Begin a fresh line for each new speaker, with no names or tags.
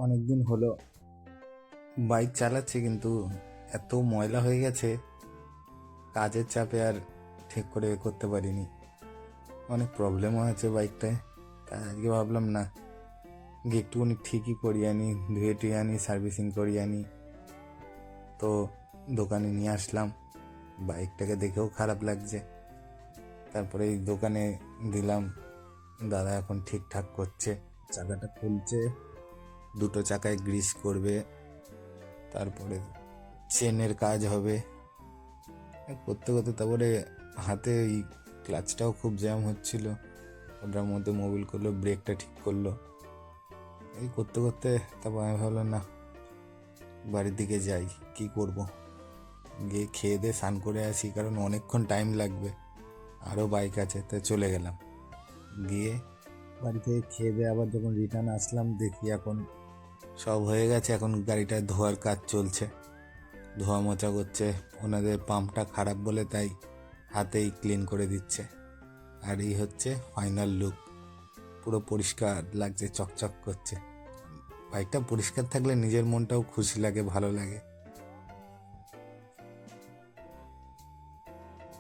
অনেক দিন হলো বাইক চালাচ্ছি, কিন্তু এত ময়লা হয়ে গেছে, কাজের চাপে আর ঠিক করে করতে পারিনি। অনেক প্রবলেমও আছে বাইকটায়। তাই আজকে ভাবলাম না, গিয়ে একটুখানি ঠিকই করিয়ে আনি, ধুয়ে টুয়ে আনি, সার্ভিসিং করিয়ে আনি। তো দোকানে নিয়ে আসলাম, বাইকটাকে দেখেও খারাপ লাগছে। তারপরে এই দোকানে দিলাম, দাদা এখন ঠিকঠাক করছে, চাকাটা খুলছে, দুটো চাকায় গ্রিস করবে, তারপরে চেনের কাজ হবে। করতে করতে তারপরে হাতে ওই ক্লাচটাও খুব জ্যাম হচ্ছিল, ওটার মধ্যে মোবিল করলো, ব্রেকটা ঠিক করলো। এই করতে করতে তারপর আমি ভাবলাম না, বাড়ির দিকে যাই, কি করব, গিয়ে খেয়ে দিয়ে স্নান করে আসি, কারণ অনেকক্ষণ টাইম লাগবে, আরও বাইক আছে। তাই চলে গেলাম। গিয়ে বাড়ি থেকে খেয়ে দিয়ে আবার যখন রিটার্ন আসলাম, দেখি এখন সব হয়ে গেছে। এখন গাড়িটা ধোয়ার কাজ চলছে, ধোয়া মোছা করছে। ওনাদের পাম্পটা খারাপ বলে তাই হাতেই ক্লিন করে দিচ্ছে। আর এই হচ্ছে ফাইনাল লুক, পুরো পরিষ্কার লাগছে, চকচক করছে। বাইকটা পরিষ্কার থাকলে নিজের মনটাও খুশি লাগে, ভালো লাগে।